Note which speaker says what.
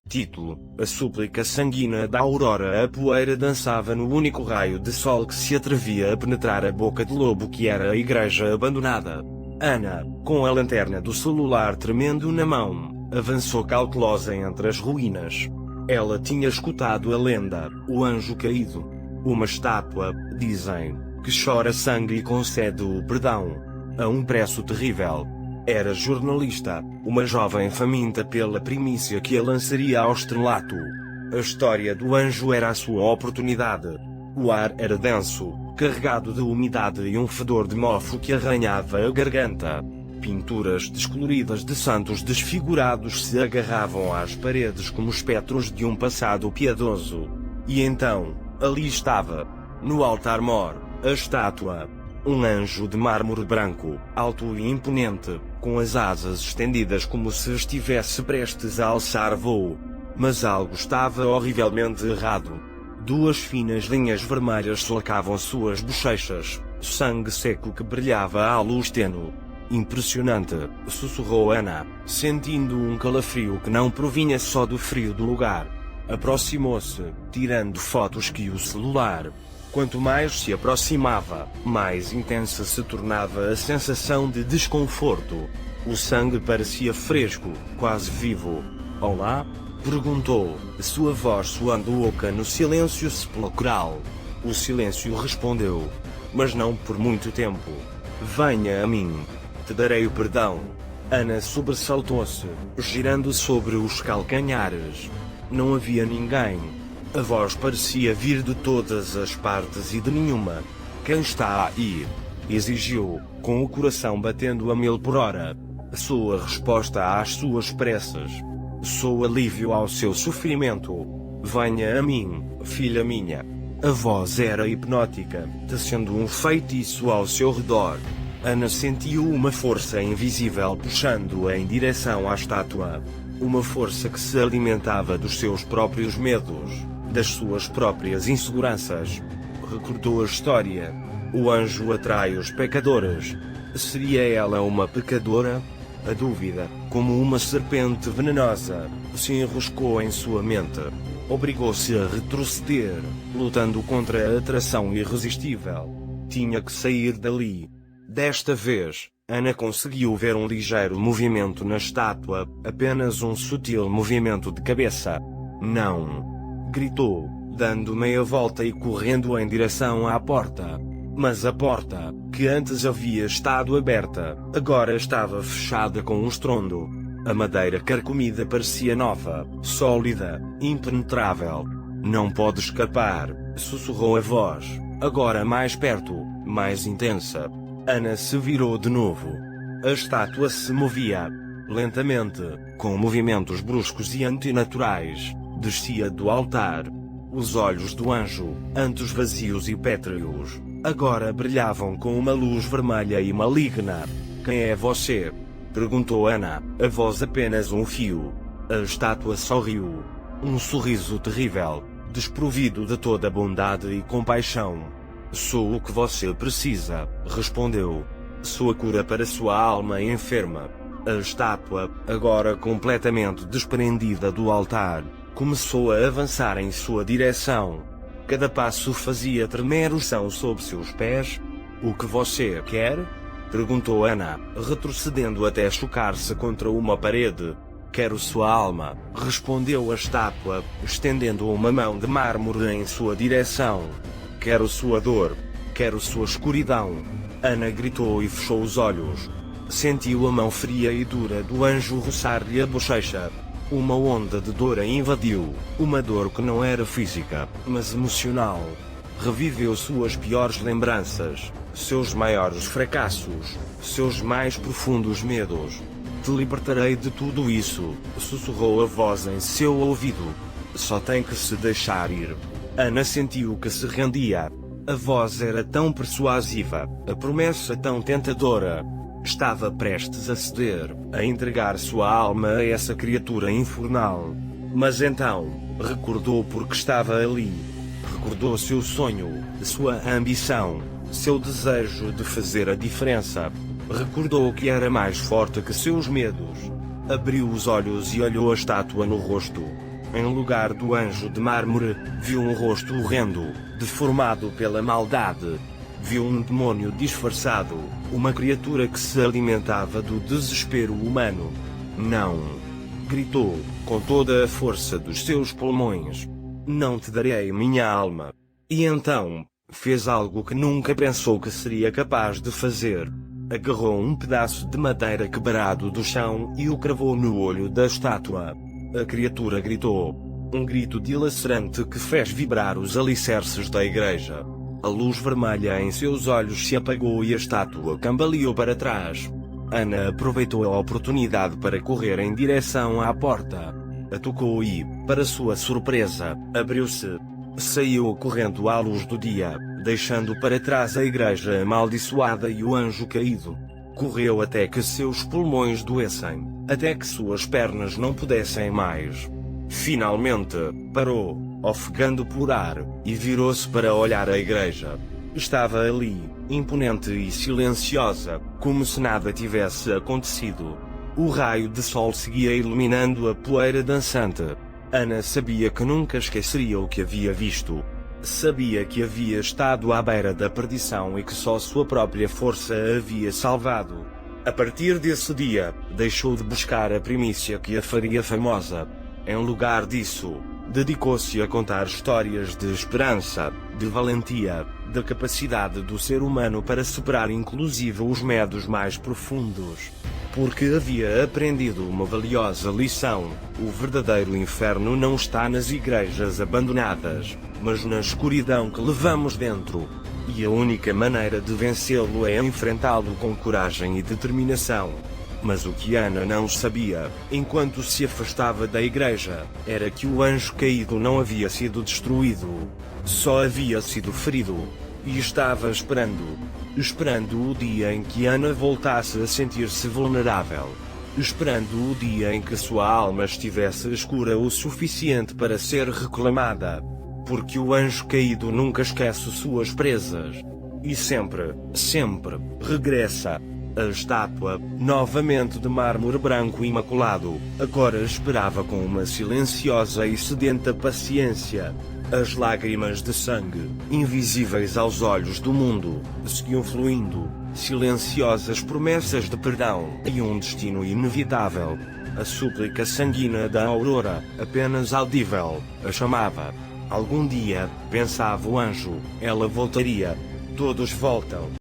Speaker 1: Título: A súplica sanguínea da aurora. A poeira dançava no único raio de sol que se atrevia a penetrar a boca de lobo que era a igreja abandonada. Ana, com a lanterna do celular tremendo na mão, avançou cautelosa entre as ruínas. Ela tinha escutado a lenda, o anjo caído. Uma estátua, dizem, que chora sangue e concede o perdão, a um preço terrível. Era jornalista, uma jovem faminta pela primícia que a lançaria ao estrelato. A história do anjo era a sua oportunidade. O ar era denso, carregado de umidade e um fedor de mofo que arranhava a garganta. Pinturas descoloridas de santos desfigurados se agarravam às paredes como espectros de um passado piedoso. E então, ali estava, no altar-mor, a estátua. Um anjo de mármore branco, alto e imponente, com as asas estendidas como se estivesse prestes a alçar voo. Mas algo estava horrivelmente errado. Duas finas linhas vermelhas solcavam suas bochechas, sangue seco que brilhava à luz tênue. Impressionante, sussurrou Ana, sentindo um calafrio que não provinha só do frio do lugar. Aproximou-se, tirando fotos que o celular. Quanto mais se aproximava, mais intensa se tornava a sensação de desconforto. O sangue parecia fresco, quase vivo. Olá? Perguntou, sua voz soando oca no silêncio sepulcral. O silêncio respondeu. Mas não por muito tempo. Venha a mim. Te darei o perdão. Ana sobressaltou-se, girando sobre os calcanhares. Não havia ninguém. A voz parecia vir de todas as partes e de nenhuma. Quem está aí? Exigiu, com o coração batendo a 1000 por hora. Sou a resposta às suas preces. Sou alívio ao seu sofrimento. Venha a mim, filha minha. A voz era hipnótica, tecendo um feitiço ao seu redor. Ana sentiu uma força invisível puxando-a em direção à estátua. Uma força que se alimentava dos seus próprios medos, das suas próprias inseguranças. Recordou a história. O anjo atrai os pecadores. Seria ela uma pecadora? A dúvida, como uma serpente venenosa, se enroscou em sua mente. Obrigou-se a retroceder, lutando contra a atração irresistível. Tinha que sair dali. Desta vez, Ana conseguiu ver um ligeiro movimento na estátua, apenas um sutil movimento de cabeça. Não! Gritou, dando meia volta e correndo em direção à porta. Mas a porta, que antes havia estado aberta, agora estava fechada com um estrondo. A madeira carcomida parecia nova, sólida, impenetrável. Não pode escapar, sussurrou a voz, agora mais perto, mais intensa. Ana se virou de novo. A estátua se movia, lentamente, com movimentos bruscos e antinaturais, descia do altar. Os olhos do anjo, antes vazios e pétreos, agora brilhavam com uma luz vermelha e maligna. Quem é você? Perguntou Ana, a voz apenas um fio. A estátua sorriu. Um sorriso terrível, desprovido de toda bondade e compaixão. Sou o que você precisa, respondeu. Sou a cura para sua alma enferma. A estátua, agora completamente desprendida do altar, começou a avançar em sua direção. Cada passo fazia tremer o chão sob seus pés. O que você quer? Perguntou Ana, retrocedendo até chocar-se contra uma parede. Quero sua alma, respondeu a estátua, estendendo uma mão de mármore em sua direção. Quero sua dor. Quero sua escuridão. Ana gritou e fechou os olhos. Sentiu a mão fria e dura do anjo roçar-lhe a bochecha. Uma onda de dor a invadiu, uma dor que não era física, mas emocional. Reviveu suas piores lembranças, seus maiores fracassos, seus mais profundos medos. Te libertarei de tudo isso, sussurrou a voz em seu ouvido. Só tem que se deixar ir. Ana sentiu que se rendia. A voz era tão persuasiva, a promessa tão tentadora. Estava prestes a ceder, a entregar sua alma a essa criatura infernal. Mas então, recordou porque estava ali. Recordou seu sonho, sua ambição, seu desejo de fazer a diferença. Recordou que era mais forte que seus medos. Abriu os olhos e olhou a estátua no rosto. Em lugar do anjo de mármore, viu um rosto horrendo, deformado pela maldade. Viu um demônio disfarçado, uma criatura que se alimentava do desespero humano. Não! Gritou, com toda a força dos seus pulmões. Não te darei minha alma. E então, fez algo que nunca pensou que seria capaz de fazer. Agarrou um pedaço de madeira quebrado do chão e o cravou no olho da estátua. A criatura gritou. Um grito dilacerante que fez vibrar os alicerces da igreja. A luz vermelha em seus olhos se apagou e a estátua cambaleou para trás. Ana aproveitou a oportunidade para correr em direção à porta. A tocou e, para sua surpresa, abriu-se. Saiu correndo à luz do dia, deixando para trás a igreja amaldiçoada e o anjo caído. Correu até que seus pulmões doessem, até que suas pernas não pudessem mais. Finalmente, parou, ofegando por ar, e virou-se para olhar a igreja. Estava ali, imponente e silenciosa, como se nada tivesse acontecido. O raio de sol seguia iluminando a poeira dançante. Ana sabia que nunca esqueceria o que havia visto. Sabia que havia estado à beira da perdição e que só sua própria força a havia salvado. A partir desse dia, deixou de buscar a primícia que a faria famosa. Em lugar disso, dedicou-se a contar histórias de esperança, de valentia, da capacidade do ser humano para superar inclusive os medos mais profundos. Porque havia aprendido uma valiosa lição: o verdadeiro inferno não está nas igrejas abandonadas, mas na escuridão que levamos dentro. E a única maneira de vencê-lo é enfrentá-lo com coragem e determinação. Mas o que Ana não sabia, enquanto se afastava da igreja, era que o anjo caído não havia sido destruído. Só havia sido ferido. E estava esperando o dia em que Ana voltasse a sentir-se vulnerável. Esperando o dia em que sua alma estivesse escura o suficiente para ser reclamada. Porque o anjo caído nunca esquece suas presas. E sempre, sempre, regressa. A estátua, novamente de mármore branco imaculado, agora esperava com uma silenciosa e sedenta paciência. As lágrimas de sangue, invisíveis aos olhos do mundo, seguiam fluindo, silenciosas promessas de perdão e um destino inevitável. A súplica sanguínea da Aurora, apenas audível, a chamava. Algum dia, pensava o anjo, ela voltaria. Todos voltam.